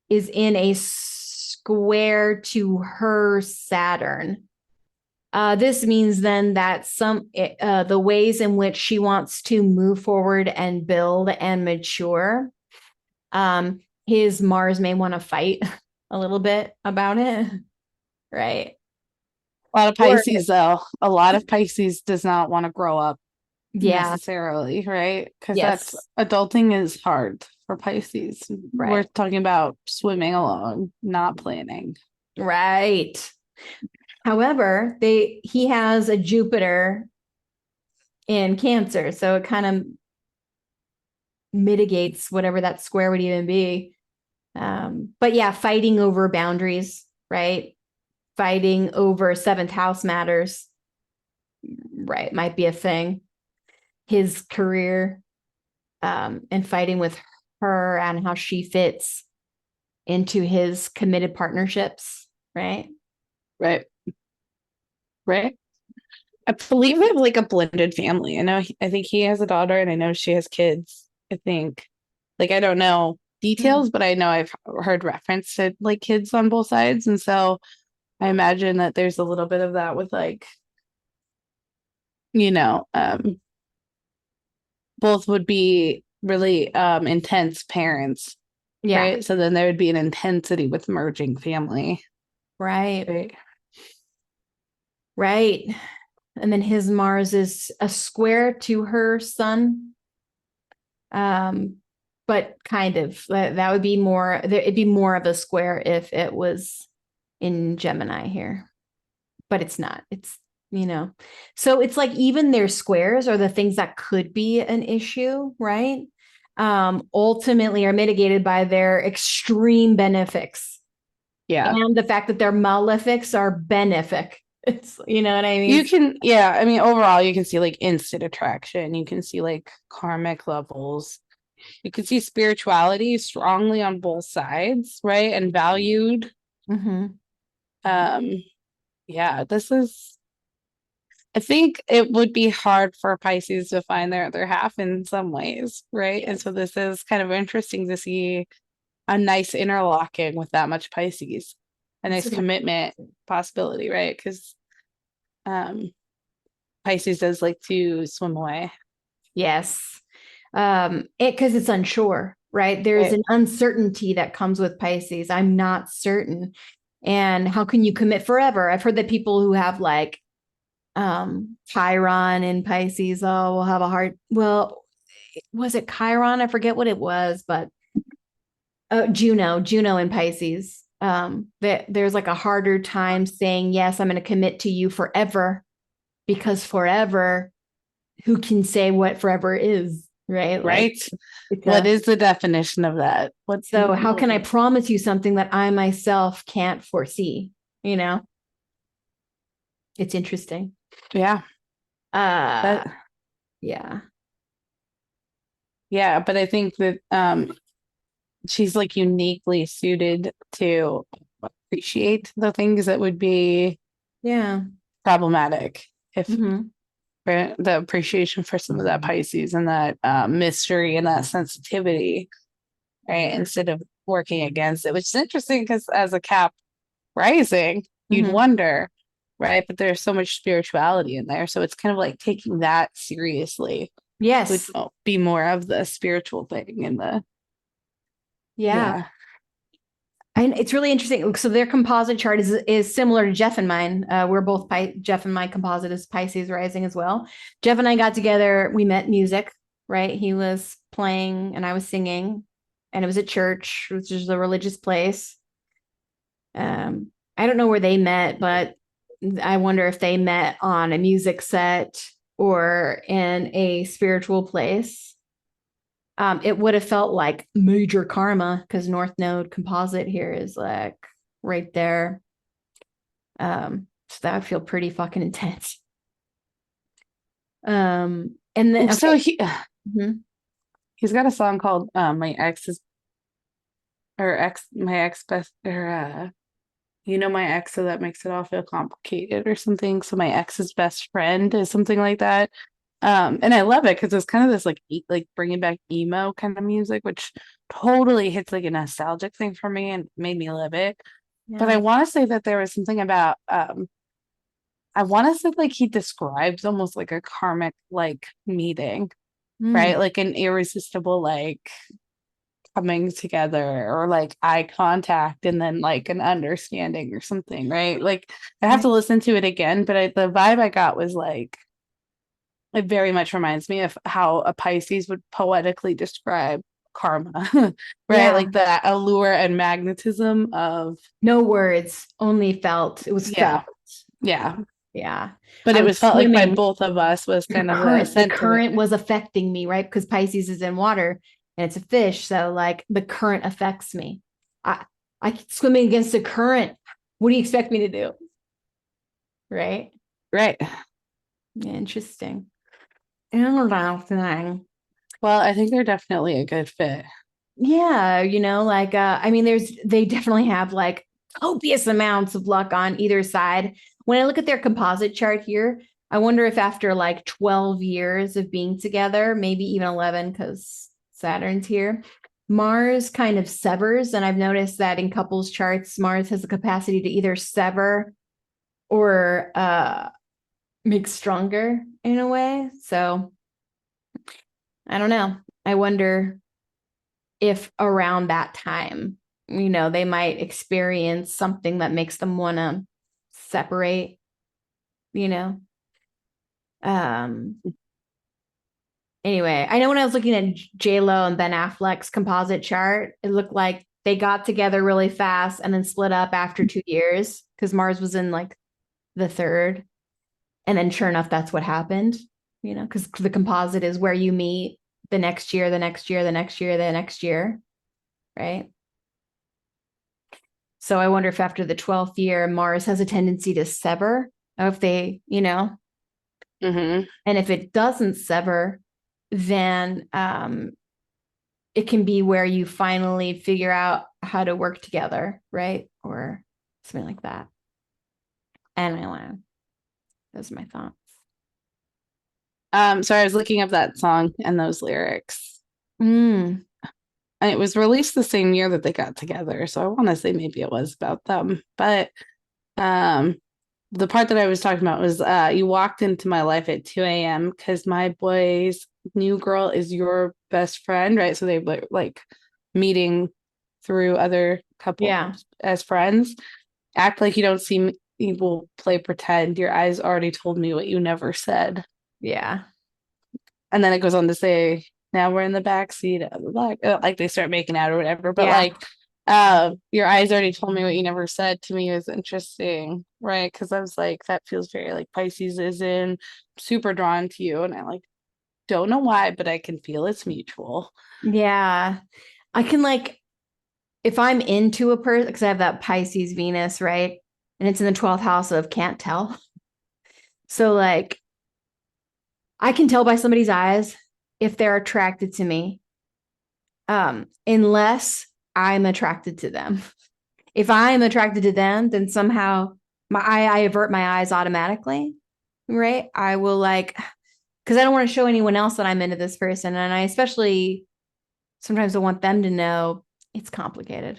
is in a square to her Saturn. This means then that the ways in which she wants to move forward and build and mature, his Mars may want to fight a little bit about it, right? A lot of Or Pisces, though. A lot of Pisces does not want to grow up yeah, necessarily, right? Because that's yes, adulting is hard for Pisces. We're right, talking about swimming alone, not planning. right. However, he has a Jupiter in Cancer, so it kind of mitigates whatever that square would even be. But yeah, fighting over boundaries, right? Fighting over seventh house matters, right? Might be a thing. His career, and fighting with her and how she fits into his committed partnerships, right? Right. Right. I believe they have like a blended family. I think he has a daughter and I know she has kids. I think, like, I don't know Mm. details, but I know I've heard reference to like kids on both sides. And so I imagine that there's a little bit of that with like, you know, both would be really intense parents, Yeah, right? So then there would be an intensity with merging family, right, right? right. And then his Mars is a square to her sun. Um, but kind of that would be more, it'd be more of a square if it was in Gemini here, but it's not. It's, you know, so it's like even their squares are the things that could be an issue, right? Ultimately are mitigated by their extreme benefics Yeah. and the fact that their malefics are benefic. It's, you know what I mean? You can, yeah, I mean, overall, you can see like instant attraction. You can see like karmic levels. You can see spirituality strongly on both sides, right? And valued. Mm-hmm. Um, yeah, this is, I think it would be hard for Pisces to find their other half in some ways, right? And so this is kind of interesting to see a nice interlocking with that much Pisces, a It's nice commitment possibility, right? Because um, Pisces does like to swim away, yes. Because it's unsure, right? There's right? an uncertainty that comes with Pisces. I'm not certain. And how can you commit forever? I've heard that people who have like Chiron in Pisces, oh, will have a hard, well, was it Chiron? I forget what it was, but Juno in Pisces. That there's like a harder time saying, yes, I'm going to commit to you forever, because forever, who can say what forever is, right? Like Right? it's What a, is the definition of that? What? so how can I promise you something that I myself can't foresee? You know, it's interesting. Yeah, Uh that yeah. yeah, but I think that she's like uniquely suited to appreciate the things that would be Yeah. problematic if Mm-hmm. right, the appreciation for some of that Pisces and that mystery and that sensitivity, right? Instead of working against it, which is interesting because as a Cap rising, you'd Mm-hmm. wonder, right? But there's so much spirituality in there. So it's kind of like taking that seriously would Yes. be more of the spiritual thing and the, Yeah. yeah, And it's really interesting. So their composite chart is similar to Jeff and mine. We're both Jeff and my composite is Pisces rising as well. Jeff and I got together. We met music, right? He was playing and I was singing, and it was at church, which is a religious place. I don't know where they met, but I wonder if they met on a music set or in a spiritual place. It would have felt like major karma because North Node composite here is like right there. So that would feel pretty fucking intense. And then so okay. he Mhm. he's got a song called my ex's or ex my ex best or you know my ex, so that makes it all feel complicated or something. So my ex's best friend is something like that. And I love it because it's kind of this like like bringing back emo kind of music, which totally hits like a nostalgic thing for me and made me live it. But I Yeah. want to say that there was something about I want to say like he describes almost like a karmic like meeting, Mm. right? Like an irresistible like coming together or like eye contact and then like an understanding or something, right? Like I have to listen to it again, but the vibe I got was like it very much reminds me of how a Pisces would poetically describe karma, right? Yeah. Like that allure and magnetism of No words, only felt. It was felt. yeah, yeah. Yeah. But I it was was felt like by swimming. both of us was The kind of the current, the sentiment. current was affecting me, right? Because Pisces is in water and it's a fish. So like the current affects me. I I swimming against the current. What do you expect me to do? Right? Right. Yeah, interesting. Interesting. Well, I think they're definitely a good fit. Yeah, like I mean, they definitely have like copious amounts of luck on either side. When I look at their composite chart here, I wonder if after like 12 years of being together, maybe even 11, because Saturn's here, Mars kind of severs. And I've noticed that in couples charts, Mars has the capacity to either sever or make stronger in a way. So I don't know. I wonder if around that time, they might experience something that makes them want to separate, you know. Um anyway, I know when I was looking at J Lo and Ben Affleck's composite chart, it looked like they got together really fast and then split up after 2 years because Mars was in like the third. And then sure enough, that's what happened, because the composite is where you meet the next year, the next year, the next year, the next year, right? So I wonder if after the 12th year, Mars has a tendency to sever, or if Mm-hmm. and if it doesn't sever, then it can be where you finally figure out how to work together, right? Or something like that. Anyway, those are my thoughts. So I was looking up that song and those lyrics. Mm, And it was released the same year that they got together. So I want to say maybe it was about them. But um the part that I was talking about was you walked into my life at 2 a.m. because my boy's new girl is your best friend, right? So they were like meeting through other couples yeah, as friends. Act like you don't see me. You will play pretend. Your eyes already told me what you never said. yeah, And then it goes on to say, now we're in the back seat of the black, like they start making out or whatever. But yeah, like, your eyes already told me what you never said to me was interesting, right? Because I was like, that feels very like Pisces is in, super drawn to you, and I like don't know why, but I can feel it's mutual. yeah. I can like if I'm into a person because I have that Pisces Venus, right? And it's in the 12th house of can't tell. So like I can tell by somebody's eyes if they're attracted to me, unless I'm attracted to them. If I'm attracted to them, then somehow I avert my eyes automatically, right? I will like because I don't want to show anyone else that I'm into this person, and I especially sometimes I want them to know it's complicated.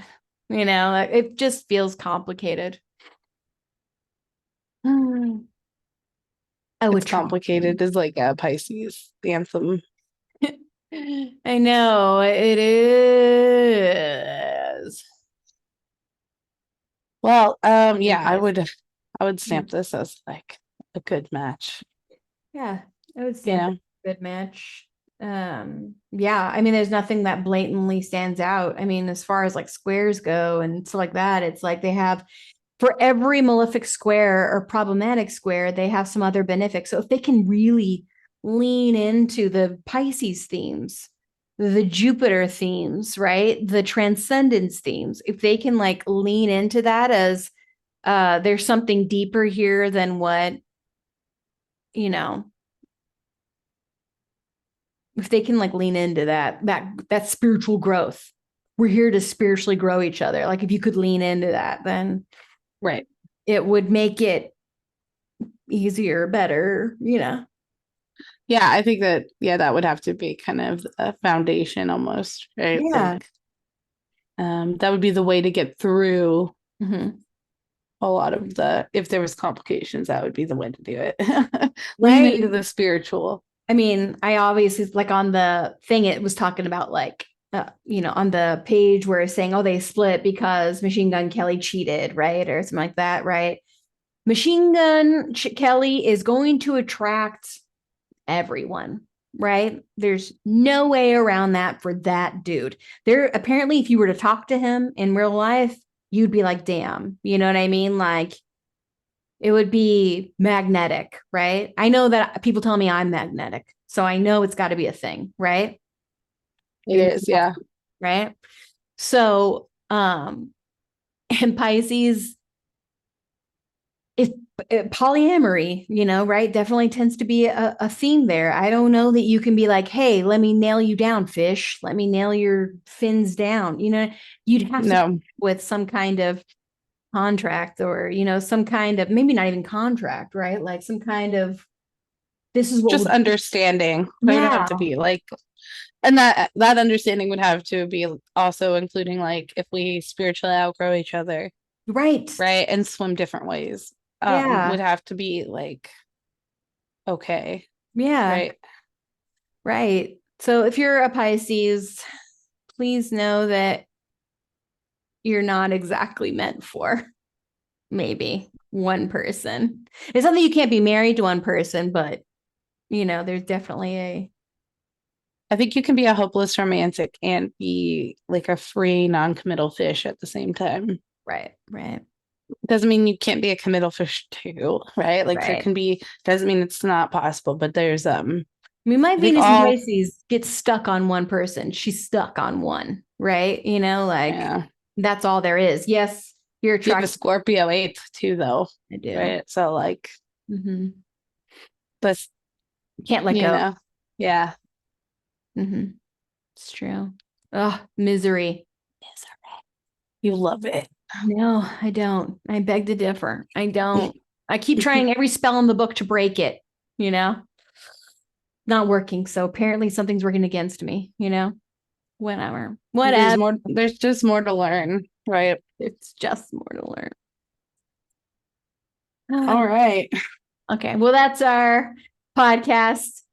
It just feels complicated. I It's would try. complicated is like a Pisces anthem. I know it is. Well, yeah, Anyways, I would yeah, stamp this as like a good match, yeah, I would you stamp it know? a good match. Yeah, I mean, there's nothing that blatantly stands out. I mean, as far as like squares go and stuff like that, it's like they have for every malefic square or problematic square, they have some other benefic. So if they can really lean into the Pisces themes, the Jupiter themes, right? The transcendence themes, if they can like lean into that as there's something deeper here than what, you know, if they can like lean into that spiritual growth. We're here to spiritually grow each other. Like if you could lean into that, then Right. it would make it easier, better. Yeah, I think that yeah, that would have to be kind of a foundation almost, right? Yeah. Like that would be the way to get through Mhm. a lot of the if there was complications, that would be the way to do it. Lean Right. into the spiritual. I mean, I obviously like on the thing, it was talking about like on the page where it's saying, oh, they split because Machine Gun Kelly cheated, right? Or something like that, right? Machine Gun Kelly is going to attract everyone, right? There's no way around that for that dude. There, apparently, if you were to talk to him in real life, you'd be like, damn, you know what I mean? Like, it would be magnetic, right? I know that people tell me I'm magnetic, so I know it's got to be a thing, right? It is, yeah. Right. So, and Pisces is polyamory, right? Definitely tends to be a theme there. I don't know that you can be like, hey, let me nail you down, fish. Let me nail your fins down. You'd have to with some kind of contract or, some kind of maybe not even contract, right? Like some kind of this is what just understanding. There would have to be like, and that understanding would have to be also including like if we spiritually outgrow each other, right, and swim different ways, would have to be like okay, right. So if you're a Pisces, please know that you're not exactly meant for maybe one person. It's something you can't be married to one person, but there's definitely I think you can be a hopeless romantic and be like a free non-committal fish at the same time. right. Doesn't mean you can't be a committal fish too, right? Like there can be, doesn't mean it's not possible, but there's my Venus in Pisces gets stuck on one person. She's stuck on one, right? That's all there is. Yes, you're attracted. You have a Scorpio 8th too, though. I do. Right. So like but can't let go. Yeah. It's true. Oh, misery. You love it. No, I don't. I beg to differ. I don't. I keep trying every spell in the book to break it, not working. So apparently something's working against me, whatever. There's just more to learn, right? It's just more to learn. All right. Okay. Well, that's our podcast.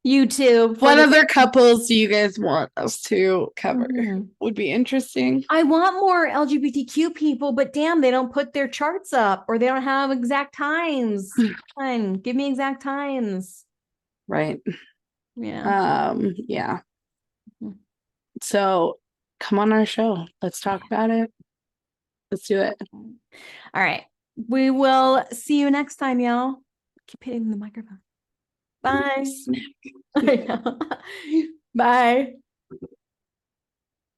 YouTube. What other couples do you guys want us to cover? Would be interesting. I want more LGBTQ people, but damn, they don't put their charts up or they don't have exact times. Fine. Give me exact times. Right. Yeah. Yeah. So come on our show. Let's talk about it. Let's do it. All right. We will see you next time, y'all. Keep hitting the microphone. Bye. Bye.